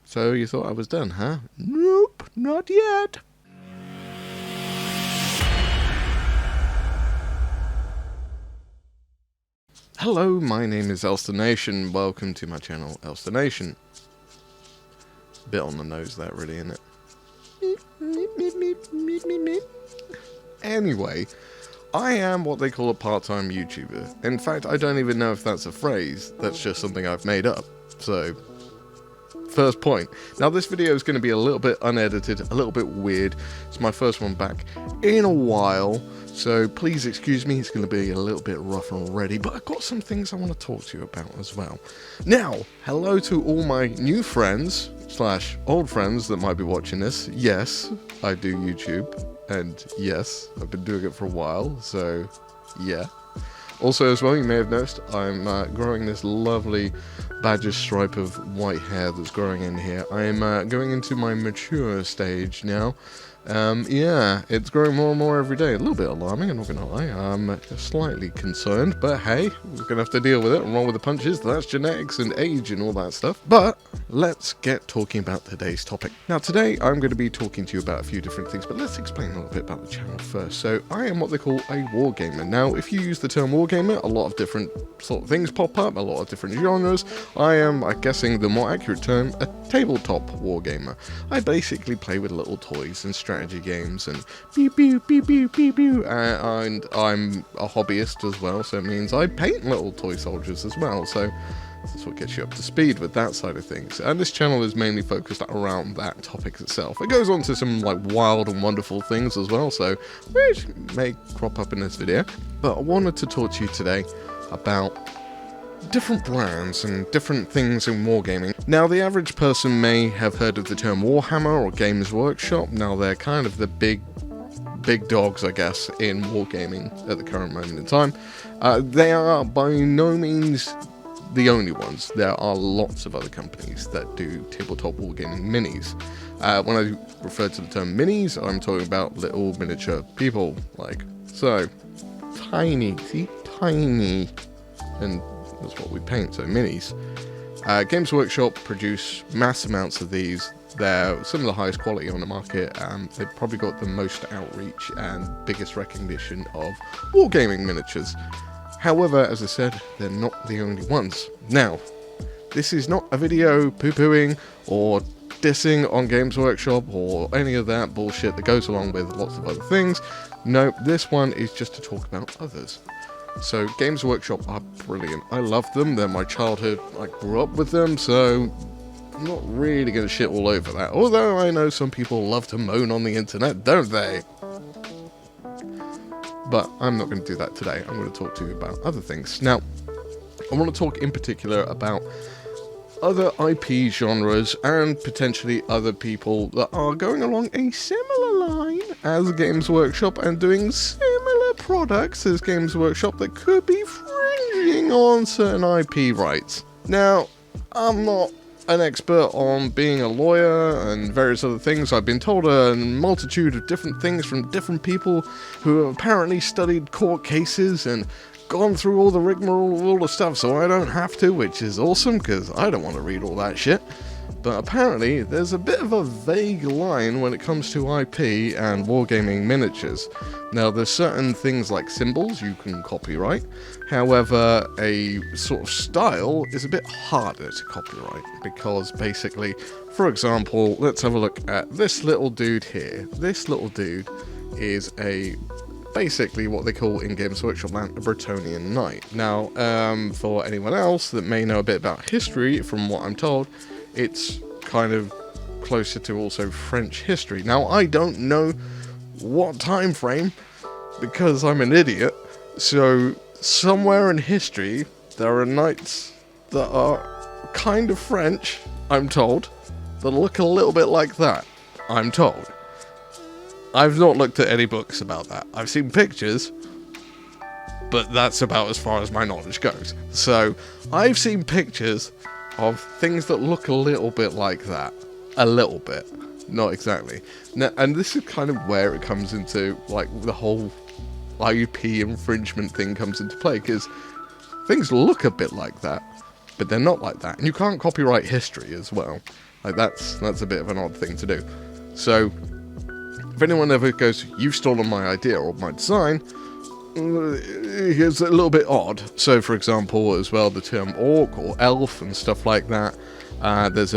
So you thought I was done, huh? Nope, not yet. Hello, my name is Elstonation. Welcome to my channel, Elstonation. Bit on the nose there, really, isn't it? Anyway, I am what they call a part-time YouTuber. In fact, I don't even know if that's a phrase. That's just something I've made up. So, first point. Now, this video is going to be a little bit unedited, a little bit weird. It's my first one back in a while. So please excuse me, it's going to be a little bit rough and ready, but I've got some things I want to talk to you about as well. Now, hello to all my new friends, / old friends that might be watching this. Yes, I do YouTube, and yes, I've been doing it for a while, so yeah. Also as well, you may have noticed, I'm growing this lovely badger stripe of white hair that's growing in here. I'm going into my mature stage now. Yeah, it's growing more and more every day. A little bit alarming, I'm not gonna lie. I'm slightly concerned, but hey, we're gonna have to deal with it and roll with the punches. That's genetics and age and all that stuff. But let's get talking about today's topic. Now today, I'm going to be talking to you about a few different things, but let's explain a little bit about the channel first. So, I am what they call a wargamer. Now, if you use the term wargamer, a lot of different sort of things pop up, a lot of different genres. I am, I'm guessing the more accurate term, a tabletop wargamer. I basically play with little toys and strategy games and pew pew pew pew pew pew, and I'm a hobbyist as well, so it means I paint little toy soldiers as well, so that's what gets you up to speed with that side of things. And this channel is mainly focused around that topic itself. It goes on to some like wild and wonderful things as well, so which may crop up in this video, but I wanted to talk to you today about different brands and different things in wargaming. Now, the average person may have heard of the term Warhammer or Games Workshop. Now, they're kind of the big dogs, I guess, in wargaming at the current moment in time. They are by no means the only ones. There are lots of other companies that do tabletop wargaming minis. When I refer to the term minis, I'm talking about little miniature people, like so. Tiny, see? Tiny. And that's what we paint, so minis. Games Workshop produce mass amounts of these. They're some of the highest quality on the market, and they've probably got the most outreach and biggest recognition of wargaming miniatures. However, as I said, they're not the only ones. Now, this is not a video poo-pooing or dissing on Games Workshop or any of that bullshit that goes along with lots of other things. No, this one is just to talk about others. So, Games Workshop are brilliant. I love them. They're my childhood. I grew up with them, so I'm not really going to shit all over that. Although I know some people love to moan on the internet, don't they? But I'm not going to do that today. I'm going to talk to you about other things. Now, I want to talk in particular about other IP genres and potentially other people that are going along a similar line as Games Workshop and doing similar products as Games Workshop that could be infringing on certain IP rights. Now, I'm not an expert on being a lawyer and various other things. I've been told a multitude of different things from different people who have apparently studied court cases and gone through all the rigmarole of all the stuff, so I don't have to, which is awesome, because I don't want to read all that shit. But apparently, there's a bit of a vague line when it comes to IP and wargaming miniatures. Now, there's certain things like symbols you can copyright. However, a sort of style is a bit harder to copyright, because basically, for example, let's have a look at this little dude here. This little dude is basically what they call in Games Workshop land a Bretonian knight. Now, for anyone else that may know a bit about history, from what I'm told, it's kind of closer to also French history. Now, I don't know what time frame, because I'm an idiot, so somewhere in history, there are knights that are kind of French, I'm told, that look a little bit like that, I'm told. I've not looked at any books about that. I've seen pictures, but that's about as far as my knowledge goes. So, I've seen pictures of things that look a little bit like that. A little bit. Not exactly. Now, and this is kind of where it comes into, like, the whole IP infringement thing comes into play, because things look a bit like that. but they're not like that. And you can't copyright history as well. Like, that's a bit of an odd thing to do. So, if anyone ever goes, you've stolen my idea or my design, it's a little bit odd. So, for example, as well, the term orc or elf and stuff like that, there's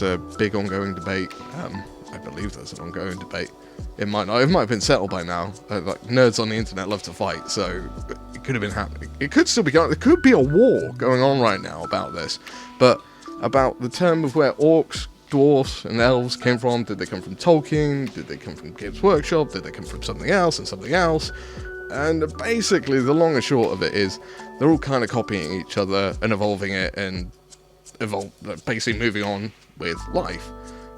a big ongoing debate. I believe there's an ongoing debate. It might not. It might have been settled by now. Like, nerds on the internet love to fight, so it could have been happening. It could still be going. There could be a war going on right now about this, but about the term of where orcs, dwarves, and elves came from. Did they come from Tolkien? Did they come from Games Workshop? Did they come from something else and something else? And basically, the long and short of it is, they're all kind of copying each other and evolving it and basically moving on with life.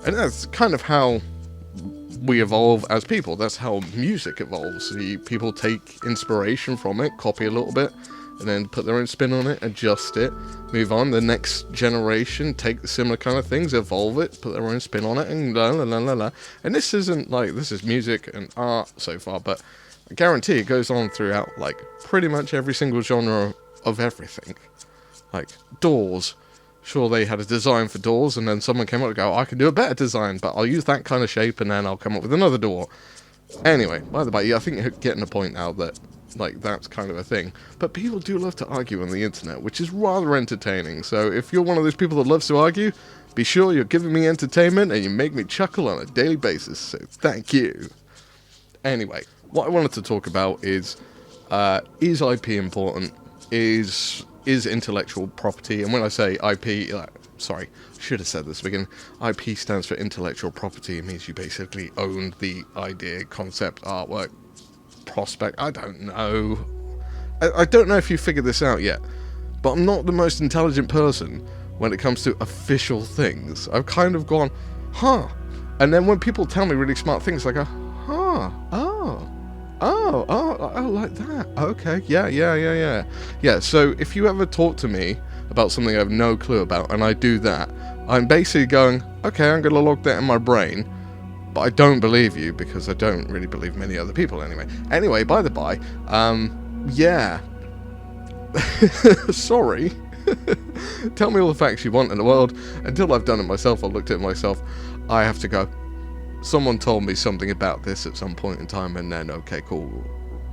And that's kind of how we evolve as people. That's how music evolves. People take inspiration from it, copy a little bit, and then put their own spin on it, adjust it, move on. The next generation take the similar kind of things, evolve it, put their own spin on it, and la la la la la. And this isn't like, this is music and art so far, but I guarantee it goes on throughout like pretty much every single genre of everything. Like doors. Sure, they had a design for doors, and then someone came up and go, I can do a better design, but I'll use that kind of shape, and then I'll come up with another door. Anyway, by the way, I think you're getting the point now that, like, that's kind of a thing. But people do love to argue on the internet, which is rather entertaining. So if you're one of those people that loves to argue, be sure you're giving me entertainment, and you make me chuckle on a daily basis, so thank you. Anyway, what I wanted to talk about is IP important? Is intellectual property, and when I say IP, sorry, I should have said this at the beginning, IP stands for intellectual property. It means you basically own the idea, concept, artwork, prospect, I don't know. I don't know if you figured this out yet, but I'm not the most intelligent person when it comes to official things. I've kind of gone, huh, and then when people tell me really smart things, I go, huh, oh, like that. Okay, yeah. So if you ever talk to me about something I have no clue about, and I do that, I'm basically going, okay, I'm going to log that in my brain, but I don't believe you, because I don't really believe many other people anyway. Anyway, by the by, yeah. Sorry. Tell me all the facts you want in the world. Until I've done it myself, I've looked at it myself, I have to go, someone told me something about this at some point in time, and then, okay, cool,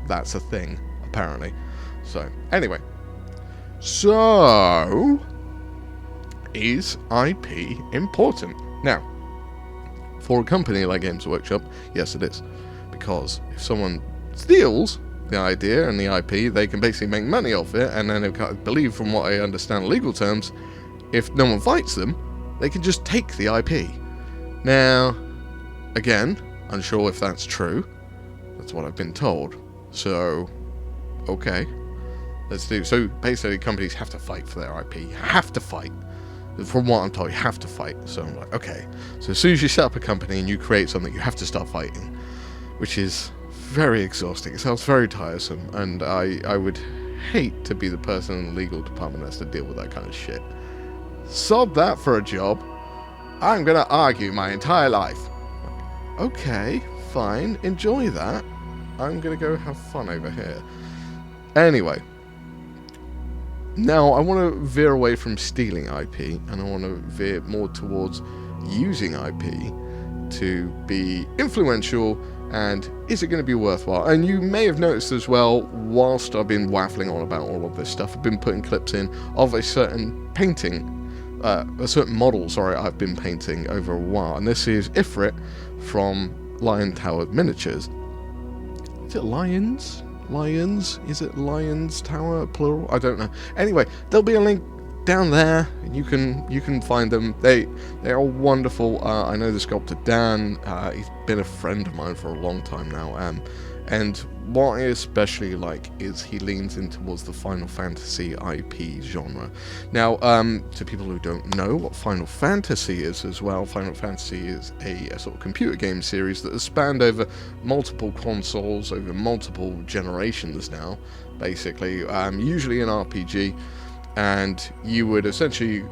that's a thing, apparently. So, anyway. So, is IP important? Now, for a company like Games Workshop, yes it is. Because if someone steals the idea and the IP, they can basically make money off it, and then I believe, from what I understand in legal terms, if no one fights them, they can just take the IP. Now, again, unsure if that's true. That's what I've been told. So, okay. Let's do. So, basically, companies have to fight for their IP. Have to fight. From what I'm told, you have to fight. So, I'm like, okay. So, as soon as you set up a company and you create something, you have to start fighting. Which is very exhausting. It sounds very tiresome. And I would hate to be the person in the legal department that has to deal with that kind of shit. Sod that for a job. I'm going to argue my entire life. Okay, fine, enjoy that. I'm gonna go have fun over here. Anyway, now I want to veer away from stealing IP, and I want to veer more towards using IP to be influential, and is it going to be worthwhile? And you may have noticed as well, whilst I've been waffling on about all of this stuff, I've been putting clips in of a certain painting, a certain model, I've been painting over a while, and this is Ifrit from Lion Tower Miniatures. Is it Lions? Is it Lions Tower, plural? I don't know. Anyway, there'll be a link down there, and you can find them. They are wonderful. I know the sculptor Dan. He's been a friend of mine for a long time now. And what I especially like is he leans in towards the Final Fantasy IP genre. Now, to people who don't know what Final Fantasy is as well, Final Fantasy is a sort of computer game series that has spanned over multiple consoles, over multiple generations now, basically, usually an RPG, and you would essentially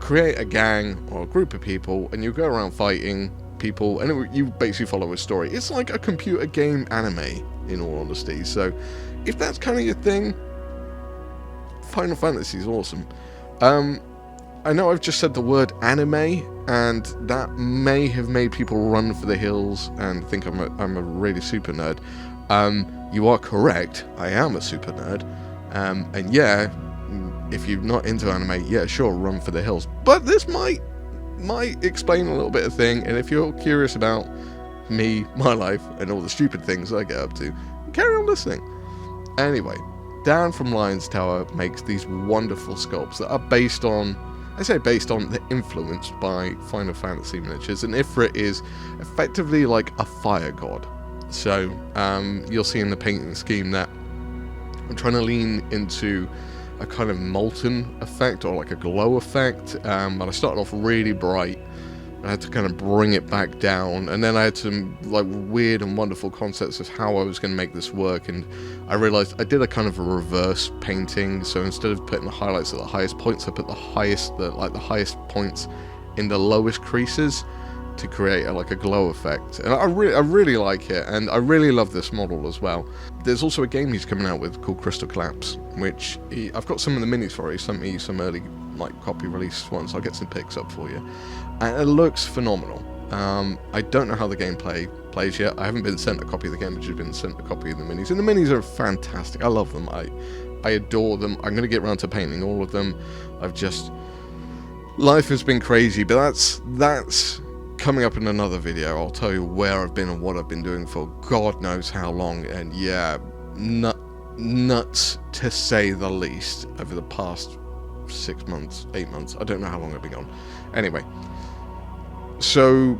create a gang or a group of people, and you go around fighting people, and you basically follow a story. It's like a computer game anime, in all honesty. So if that's kind of your thing, Final Fantasy is awesome. I know I've just said the word anime, and that may have made people run for the hills and think I'm a really super nerd. You are correct, I am a super nerd. And yeah, if you're not into anime, yeah, sure, run for the hills. But this might explain a little bit of thing, and if you're curious about me, my life, and all the stupid things I get up to, carry on listening. Anyway, Dan from Lion's Tower makes these wonderful sculpts that are based on, they're influenced by Final Fantasy miniatures, and Ifrit is effectively like a fire god. So you'll see in the painting scheme that I'm trying to lean into a kind of molten effect, or like a glow effect, but I started off really bright. I had to kind of bring it back down, and then I had some like weird and wonderful concepts of how I was going to make this work, and I realized I did a kind of a reverse painting. So instead of putting the highlights at the highest points, I put the highest points in the lowest creases to create a glow effect. And I really like it, and I really love this model as well. There's also a game he's coming out with called Crystal Collapse, which I've got some of the minis for. He sent me some early copy release ones. I'll get some pics up for you, and it looks phenomenal. I don't know how the gameplay plays yet. I haven't been sent a copy of the game, I've just been sent a copy of the minis, and the minis are fantastic. I love them. I adore them. I'm going to get around to painting all of them. Life has been crazy, but that's coming up in another video. I'll tell you where I've been and what I've been doing for God knows how long, and yeah, nuts to say the least over the past 6 months, 8 months. I don't know how long I've been gone. Anyway, so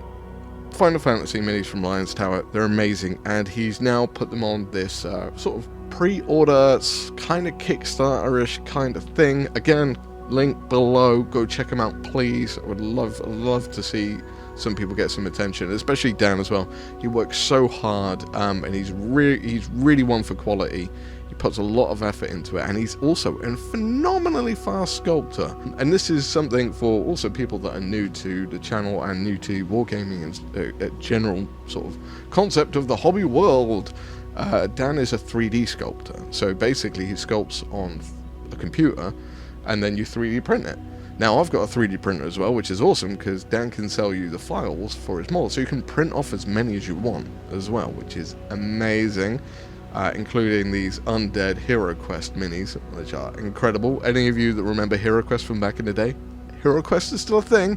Final Fantasy minis from Lion's Tower, they're amazing, and he's now put them on this sort of pre-order, kind of Kickstarter-ish kind of thing. Again, link below, go check them out please. I would love to see some people get some attention, especially Dan as well. He works so hard, and he's really one for quality. He puts a lot of effort into it, and he's also a phenomenally fast sculptor. And this is something for also people that are new to the channel and new to wargaming and a general sort of concept of the hobby world. Dan is a 3D sculptor, so basically he sculpts on a computer, and then you 3D print it. Now, I've got a 3D printer as well, which is awesome, because Dan can sell you the files for his model, so you can print off as many as you want as well, which is amazing, including these Undead Hero Quest minis, which are incredible. Any of you that remember Hero Quest from back in the day, Hero Quest is still a thing.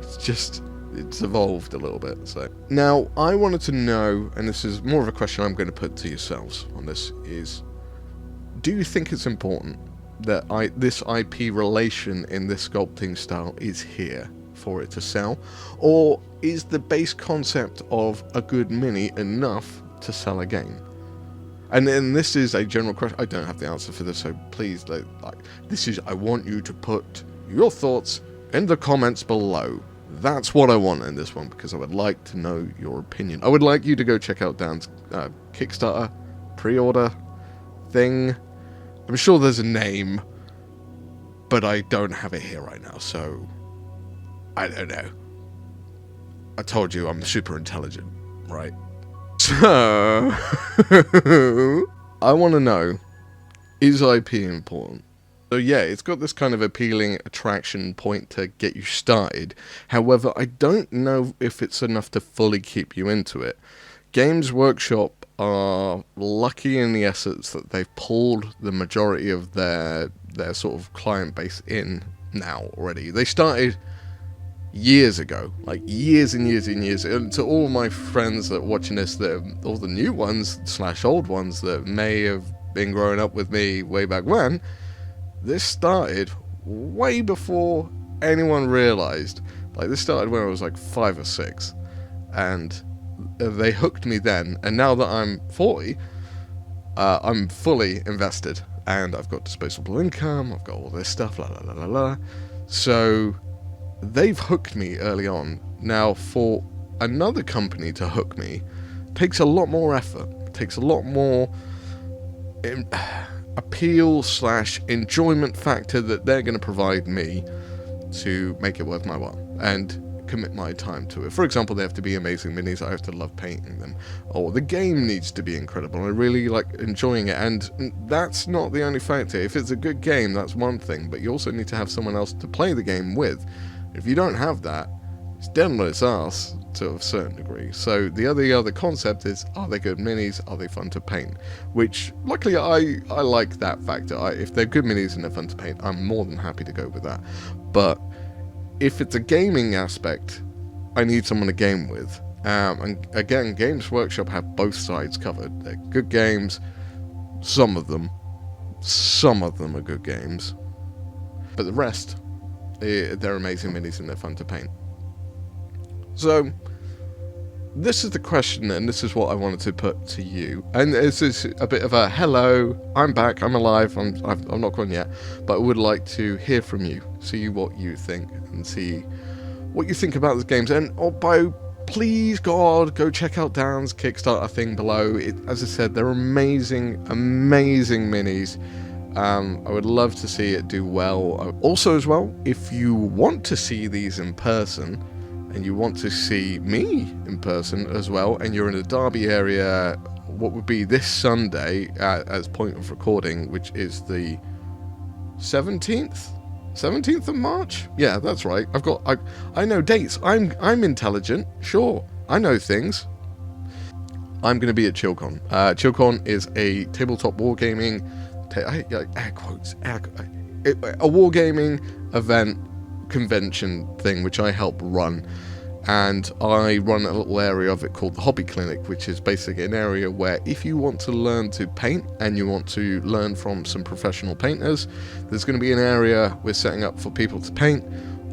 It's evolved a little bit. So now, I wanted to know, and this is more of a question I'm going to put to yourselves on this, is, do you think it's important that this IP relation in this sculpting style is here for it to sell, or is the base concept of a good mini enough to sell a game? And then this is a general question. I don't have the answer for this, so please, I want you to put your thoughts in the comments below. That's what I want in this one, because I would like to know your opinion. I would like you to go check out Dan's Kickstarter pre-order thing. I'm sure there's a name, but I don't have it here right now, so I don't know. I told you I'm super intelligent, right? So, I want to know, is IP important? So yeah, it's got this kind of appealing attraction point to get you started. However, I don't know if it's enough to fully keep you into it. Games Workshop are lucky in the essence that they've pulled the majority of their sort of client base in now already. They started years ago, like years and years and years. And to all my friends that are watching this, all the new ones / old ones that may have been growing up with me way back when, this started way before anyone realized. Like, this started when I was like 5 or 6, and they hooked me then, and now that I'm 40, I'm fully invested, and I've got disposable income, I've got all this stuff, la la la la la. So they've hooked me early on. Now, for another company to hook me takes a lot more effort, takes a lot more appeal / enjoyment factor that they're going to provide me to make it worth my while. And commit my time to it. For example, they have to be amazing minis, I have to love painting them. Or the game needs to be incredible, I really like enjoying it, and that's not the only factor. If it's a good game, that's one thing, but you also need to have someone else to play the game with. If you don't have that, it's dead on its ass to a certain degree. So the other concept is, are they good minis? Are they fun to paint? Which, luckily, I like that factor. If they're good minis and they're fun to paint, I'm more than happy to go with that. But if it's a gaming aspect, I need someone to game with. And again, Games Workshop have both sides covered. They're good games, some of them are good games, but the rest, they're amazing minis and they're fun to paint. So, this is the question, and this is what I wanted to put to you. And this is a bit of a, hello, I'm back, I'm alive, I'm not gone yet, but I would like to hear from you, see what you think, and see what you think about the games. And please, God, go check out Dan's Kickstarter thing below. As I said, they're amazing minis. I would love to see it do well. Also, as well, if you want to see these in person, and you want to see me in person as well, and you're in the Derby area, what would be this Sunday as point of recording, which is the 17th of March? Yeah, that's right. I know dates. I'm intelligent. Sure, I know things. I'm going to be at ChillCon. ChillCon is a tabletop wargaming, air quotes, a wargaming event convention thing which I help run, and I run a little area of it called the Hobby Clinic, which is basically an area where if you want to learn to paint and you want to learn from some professional painters, there's going to be an area we're setting up for people to paint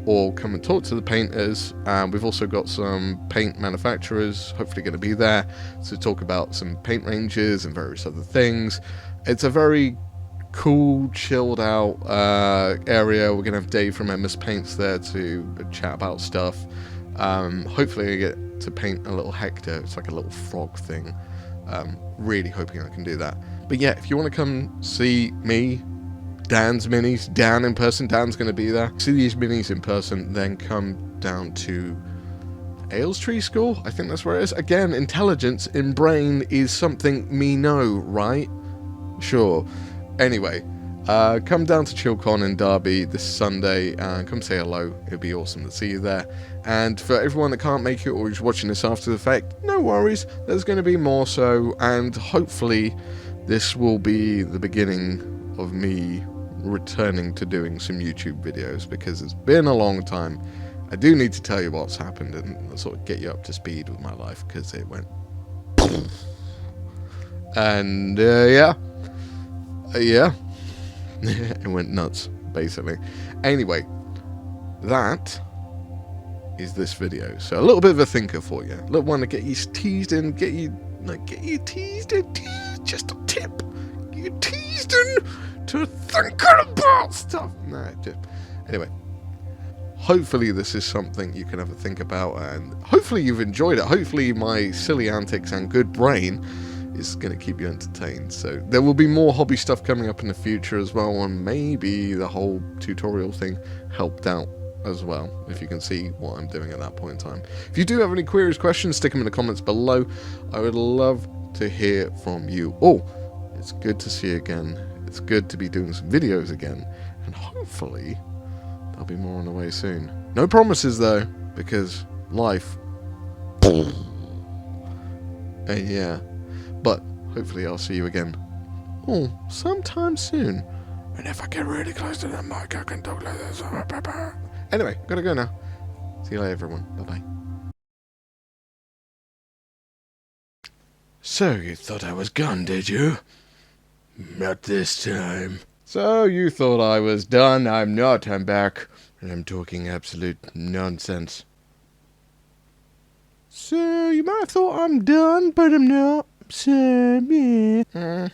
or come and talk to the painters. We've also got some paint manufacturers hopefully going to be there to talk about some paint ranges and various other things. It's a very cool, chilled out area. We're gonna have Dave from MS Paints there to chat about stuff. Hopefully I get to paint a little Hector. It's like a little frog thing. Really hoping I can do that. But yeah, if you want to come see me, Dan's minis, Dan in person, Dan's going to be there. See these minis in person, then come down to Aylesbury School. I think that's where it is. Again, intelligence in brain is something me know, right? Sure. Anyway, come down to ChillCon in Derby this Sunday and come say hello. It'd be awesome to see you there. And for everyone that can't make it or is watching this after the fact, no worries. There's going to be more so, and hopefully this will be the beginning of me returning to doing some YouTube videos, because it's been a long time. I do need to tell you what's happened and sort of get you up to speed with my life, because it went and yeah, it went nuts, basically. Anyway, that is this video. So a little bit of a thinker for you. A little one to get you teased in, get you teased, just a tip. Get you teased in to thinking about stuff. Anyway. Hopefully this is something you can have a think about, and hopefully you've enjoyed it. Hopefully my silly antics and good brain is going to keep you entertained. So there will be more hobby stuff coming up in the future as well, and maybe the whole tutorial thing helped out as well, if you can see what I'm doing at that point in time. If you do have any queries, questions, stick them in the comments below. I would love to hear from you. Oh, it's good to see you again. It's good to be doing some videos again, and hopefully there'll be more on the way soon. No promises though, because life. And yeah, but hopefully I'll see you again. Oh, sometime soon. And if I get really close to the mic, I can talk like this. Anyway, gotta go now. See you later, everyone. Bye-bye. So you thought I was gone, did you? Not this time. So you thought I was done. I'm not. I'm back. And I'm talking absolute nonsense. So you might have thought I'm done, but I'm not. So, yeah.